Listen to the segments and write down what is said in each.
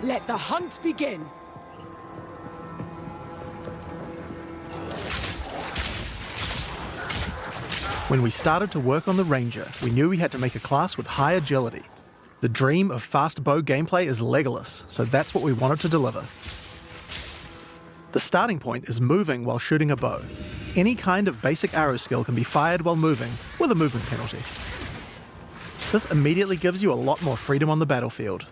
Let the hunt begin! When we started to work on the Ranger, we knew we had to make a class with high agility. The dream of fast bow gameplay is Legolas, so that's what we wanted to deliver. The starting point is moving while shooting a bow. Any kind of basic arrow skill can be fired while moving, with a movement penalty. This immediately gives you a lot more freedom on the battlefield.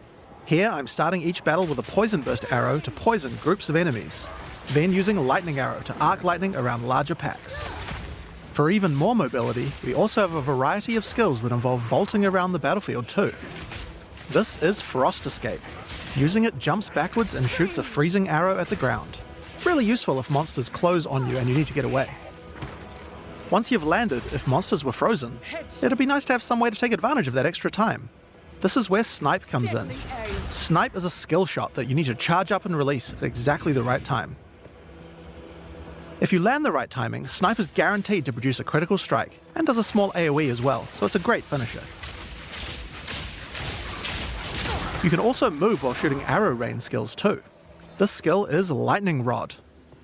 Here, I'm starting each battle with a poison burst arrow to poison groups of enemies, then using a lightning arrow to arc lightning around larger packs. For even more mobility, we also have a variety of skills that involve vaulting around the battlefield too. This is Frost Escape. Using it jumps backwards and shoots a freezing arrow at the ground. Really useful if monsters close on you and you need to get away. Once you've landed, if monsters were frozen, it'd be nice to have some way to take advantage of that extra time. This is where Snipe comes in. Snipe is a skill shot that you need to charge up and release at exactly the right time. If you land the right timing, Snipe is guaranteed to produce a critical strike, and does a small AoE as well, so it's a great finisher. You can also move while shooting arrow rain skills too. This skill is Lightning Rod.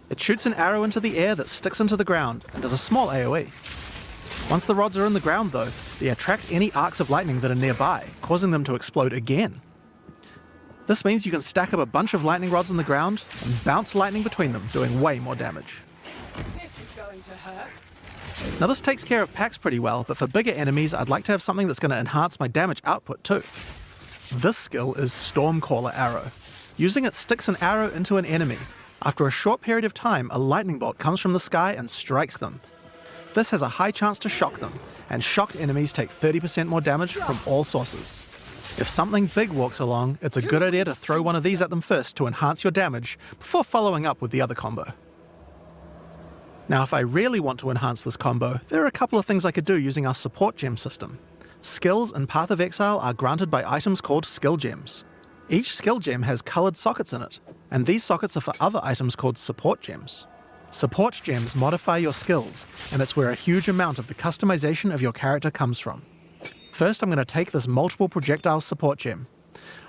It shoots an arrow into the air that sticks into the ground, and does a small AoE. Once the rods are in the ground though, they attract any arcs of lightning that are nearby, causing them to explode again. This means you can stack up a bunch of lightning rods on the ground, and bounce lightning between them, doing way more damage. Now this takes care of packs pretty well, but for bigger enemies I'd like to have something that's going to enhance my damage output too. This skill is Stormcaller Arrow. Using it sticks an arrow into an enemy. After a short period of time, a lightning bolt comes from the sky and strikes them. This has a high chance to shock them, and shocked enemies take 30% more damage from all sources. If something big walks along, it's a good idea to throw one of these at them first to enhance your damage, before following up with the other combo. Now if I really want to enhance this combo, there are a couple of things I could do using our support gem system. Skills in Path of Exile are granted by items called skill gems. Each skill gem has coloured sockets in it, and these sockets are for other items called support gems. Support gems modify your skills, and it's where a huge amount of the customization of your character comes from. First I'm going to take this multiple projectile support gem.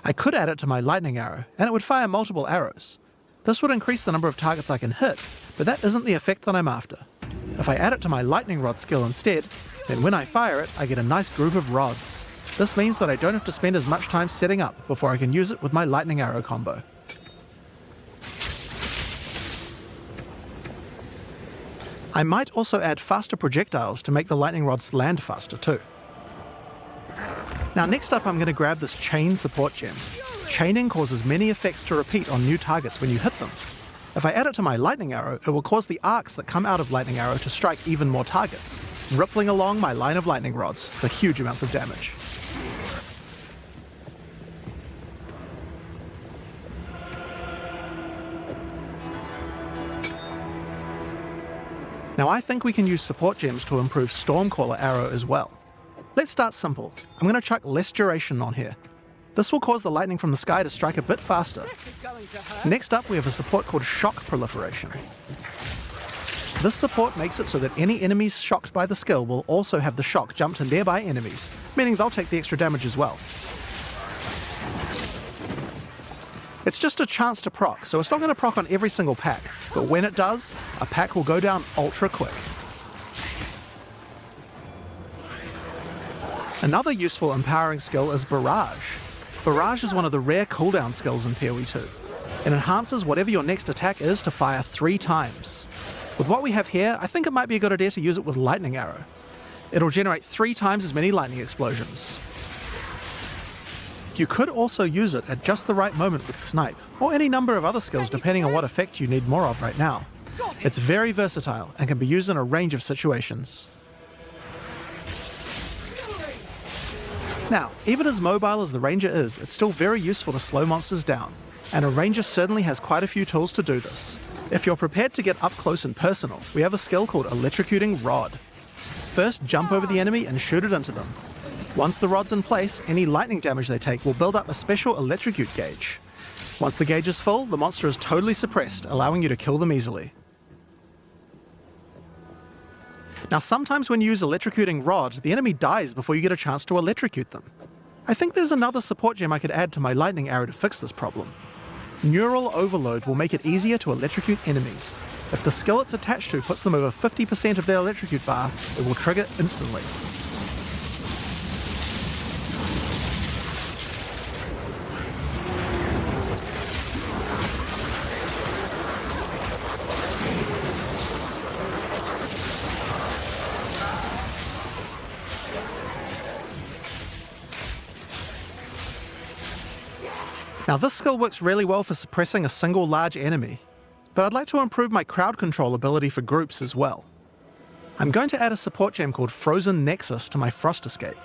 I could add it to my lightning arrow, and it would fire multiple arrows. This would increase the number of targets I can hit, but that isn't the effect that I'm after. If I add it to my lightning rod skill instead, then when I fire it, I get a nice group of rods. This means that I don't have to spend as much time setting up before I can use it with my lightning arrow combo. I might also add faster projectiles to make the lightning rods land faster too. Now next up I'm going to grab this chain support gem. Chaining causes many effects to repeat on new targets when you hit them. If I add it to my lightning arrow, it will cause the arcs that come out of lightning arrow to strike even more targets, rippling along my line of lightning rods for huge amounts of damage. Now I think we can use support gems to improve Stormcaller Arrow as well. Let's start simple. I'm going to chuck less duration on here. This will cause the lightning from the sky to strike a bit faster. Next up we have a support called Shock Proliferation. This support makes it so that any enemies shocked by the skill will also have the shock jump to nearby enemies, meaning they'll take the extra damage as well. It's just a chance to proc, so it's not going to proc on every single pack, but when it does, a pack will go down ultra quick. Another useful empowering skill is Barrage. Barrage is one of the rare cooldown skills in PoE 2. It enhances whatever your next attack is to fire 3 times. With what we have here, I think it might be a good idea to use it with Lightning Arrow. It'll generate 3 times as many lightning explosions. You could also use it at just the right moment with Snipe, or any number of other skills depending on what effect you need more of right now. It's very versatile and can be used in a range of situations. Now, even as mobile as the Ranger is, it's still very useful to slow monsters down, and a Ranger certainly has quite a few tools to do this. If you're prepared to get up close and personal, we have a skill called Electrocuting Rod. first jump over the enemy and shoot it into them. Once the rod's in place, any lightning damage they take will build up a special electrocute gauge. Once the gauge is full, the monster is totally suppressed, allowing you to kill them easily. Now sometimes when you use electrocuting rod, the enemy dies before you get a chance to electrocute them. I think there's another support gem I could add to my lightning arrow to fix this problem. Neural overload will make it easier to electrocute enemies. If the skill it's attached to puts them over 50% of their electrocute bar, it will trigger instantly. Now this skill works really well for suppressing a single large enemy, but I'd like to improve my crowd control ability for groups as well. I'm going to add a support gem called Frozen Nexus to my Frost Escape.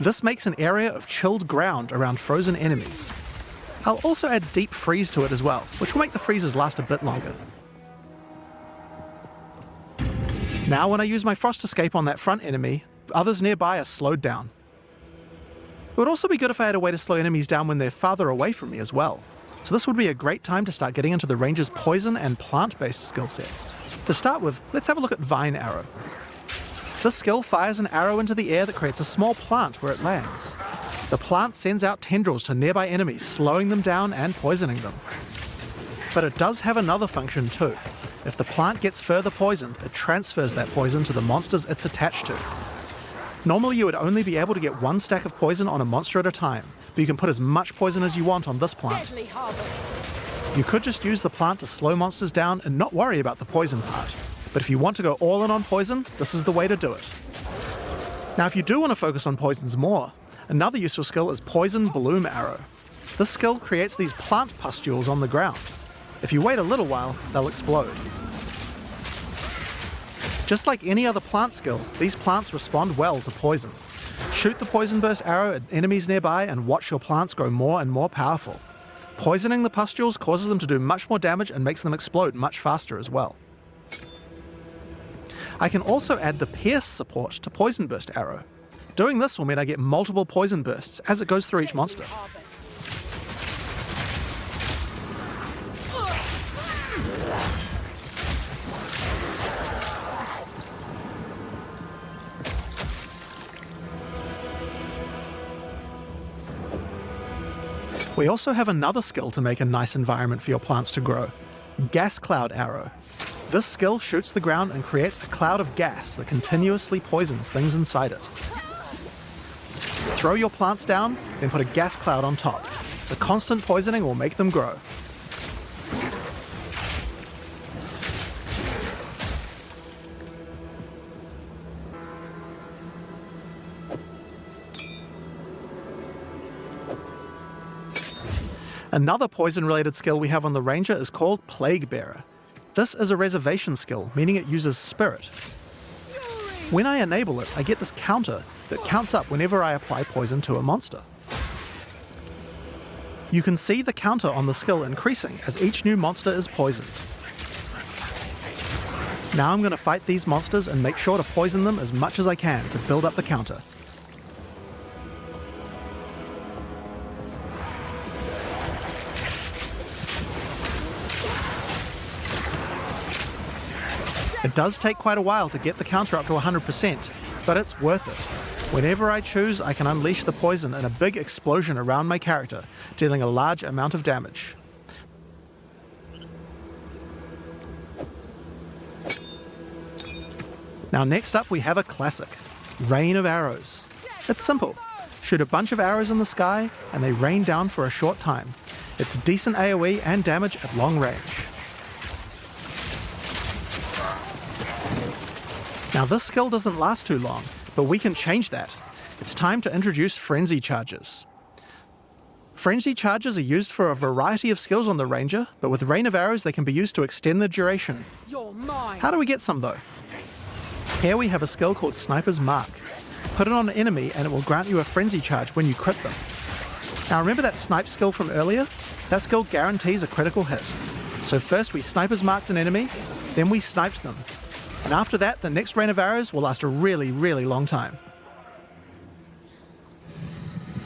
This makes an area of chilled ground around frozen enemies. I'll also add Deep Freeze to it as well, which will make the freezes last a bit longer. Now when I use my Frost Escape on that front enemy, others nearby are slowed down. It would also be good if I had a way to slow enemies down when they're farther away from me as well. So this would be a great time to start getting into the ranger's poison and plant-based skill set. To start with, let's have a look at Vine Arrow. This skill fires an arrow into the air that creates a small plant where it lands. The plant sends out tendrils to nearby enemies, slowing them down and poisoning them. But it does have another function too. If the plant gets further poisoned, it transfers that poison to the monsters it's attached to. Normally you would only be able to get one stack of poison on a monster at a time, but you can put as much poison as you want on this plant. You could just use the plant to slow monsters down and not worry about the poison part. But if you want to go all in on poison, this is the way to do it. Now if you do want to focus on poisons more, another useful skill is Poison Bloom Arrow. This skill creates these plant pustules on the ground. If you wait a little while, they'll explode. Just like any other plant skill, these plants respond well to poison. Shoot the Poison Burst arrow at enemies nearby and watch your plants grow more and more powerful. Poisoning the pustules causes them to do much more damage and makes them explode much faster as well. I can also add the Pierce support to Poison Burst arrow. Doing this will mean I get multiple poison bursts as it goes through each monster. We also have another skill to make a nice environment for your plants to grow. Gas Cloud Arrow. This skill shoots the ground and creates a cloud of gas that continuously poisons things inside it. Throw your plants down, then put a gas cloud on top. The constant poisoning will make them grow. Another poison-related skill we have on the Ranger is called Plague Bearer. This is a reservation skill, meaning it uses Spirit. When I enable it, I get this counter that counts up whenever I apply poison to a monster. You can see the counter on the skill increasing as each new monster is poisoned. Now I'm going to fight these monsters and make sure to poison them as much as I can to build up the counter. It does take quite a while to get the counter up to 100%, but it's worth it. Whenever I choose, I can unleash the poison in a big explosion around my character, dealing a large amount of damage. Now next up we have a classic, Rain of Arrows. It's simple. Shoot a bunch of arrows in the sky and they rain down for a short time. It's decent AoE and damage at long range. Now this skill doesn't last too long, but we can change that. It's time to introduce Frenzy Charges. Frenzy Charges are used for a variety of skills on the Ranger, but with Rain of Arrows they can be used to extend the duration. You're mine. How do we get some though? Here we have a skill called Sniper's Mark. Put it on an enemy and it will grant you a Frenzy Charge when you crit them. Now remember that Snipe skill from earlier? That skill guarantees a critical hit. So first we Sniper's Marked an enemy, then we sniped them. And after that, the next rain of arrows will last a really, really long time.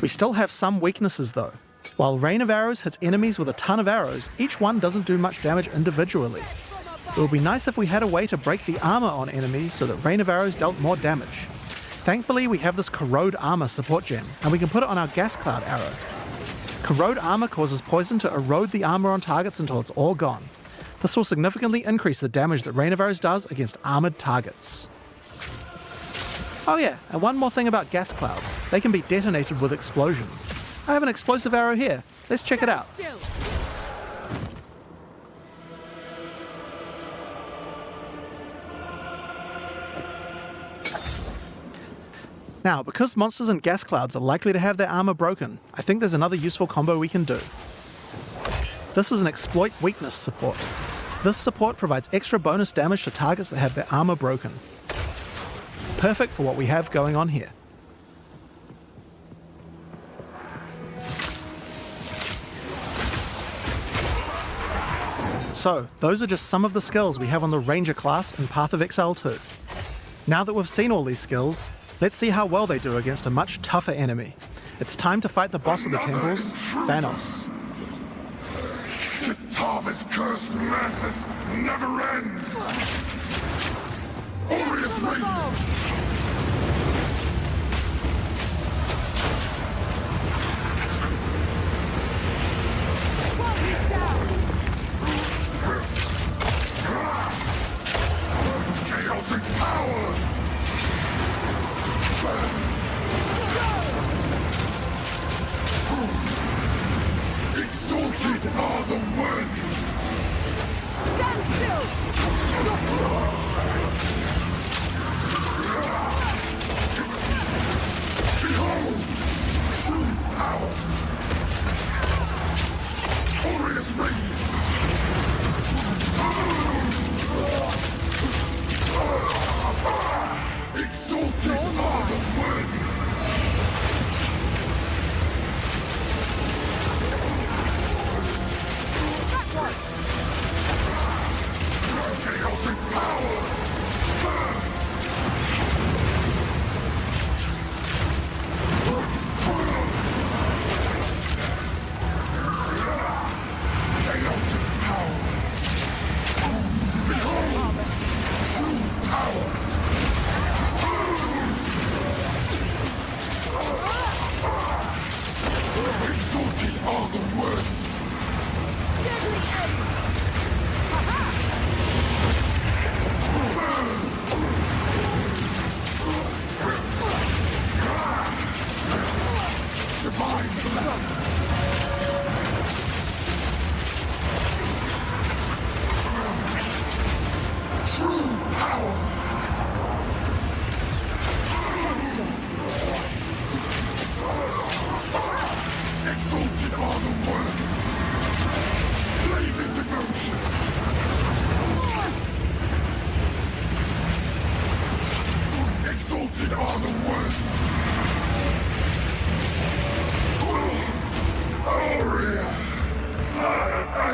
We still have some weaknesses though. While Rain of Arrows hits enemies with a ton of arrows, each one doesn't do much damage individually. It would be nice if we had a way to break the armor on enemies so that Rain of Arrows dealt more damage. Thankfully, we have this Corrode Armor support gem, and we can put it on our Gas Cloud arrow. Corrode Armor causes poison to erode the armor on targets until it's all gone. This will significantly increase the damage that Rain of Arrows does against armored targets. Oh yeah, and one more thing about gas clouds. They can be detonated with explosions. I have an explosive arrow here. Let's check it out. Still. Now, because monsters and gas clouds are likely to have their armor broken, I think there's another useful combo we can do. This is an exploit weakness support. This support provides extra bonus damage to targets that have their armor broken. Perfect for what we have going on here. So, those are just some of the skills we have on the Ranger class in Path of Exile 2. Now that we've seen all these skills, let's see how well they do against a much tougher enemy. It's time to fight the boss of the temples, Thanos. Kitava's cursed madness never ends! Aureus radiance! He's down. Chaotic power! Exalted are the worthy! Stand still. Behold! True power! Aureus radiance! Exalted are the worthy! Chaotic power! Chaotic power! Behold! True power! Exalted are the worthy! Deadly aim. Divine blessing! True power! Exalted are the worthy! Blazing devotion! Exalted are the worthy! Aurea! I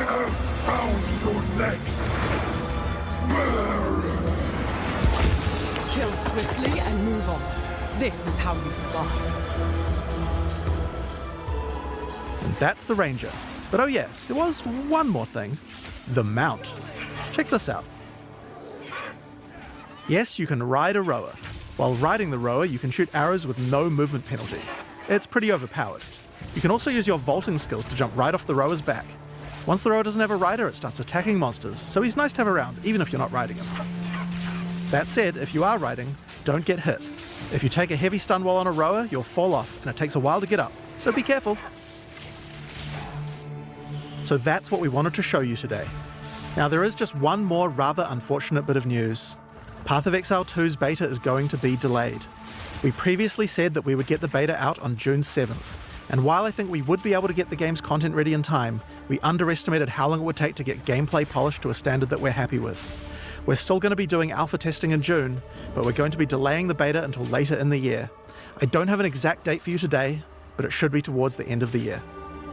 have found your next bearer! Kill swiftly and move on. This is how you survive. And that's the Ranger. But oh yeah, there was one more thing. The mount. Check this out. Yes, you can ride a rower. While riding the rower, you can shoot arrows with no movement penalty. It's pretty overpowered. You can also use your vaulting skills to jump right off the rower's back. Once the rower doesn't have a rider, it starts attacking monsters, so he's nice to have around, even if you're not riding him. That said, if you are riding, don't get hit. If you take a heavy stun while on a rower, you'll fall off, and it takes a while to get up, so be careful. So that's what we wanted to show you today. Now there is just one more rather unfortunate bit of news. Path of Exile 2's beta is going to be delayed. We previously said that we would get the beta out on June 7th, and while I think we would be able to get the game's content ready in time, we underestimated how long it would take to get gameplay polished to a standard that we're happy with. We're still going to be doing alpha testing in June, but we're going to be delaying the beta until later in the year. I don't have an exact date for you today, but it should be towards the end of the year.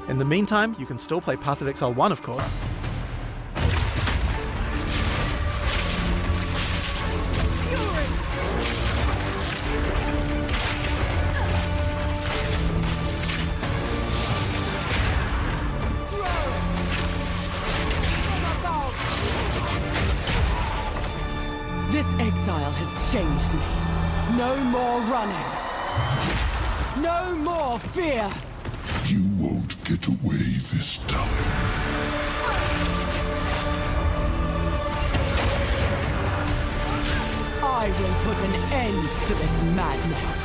In the meantime, you can still play Path of Exile 1, of course. This exile has changed me. No more running. No more fear. You won't get away this time. I will put an end to this madness.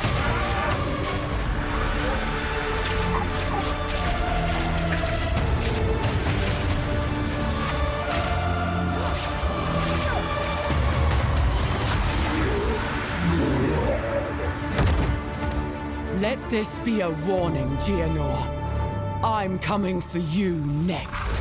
Let this be a warning, Gianor. I'm coming for you next.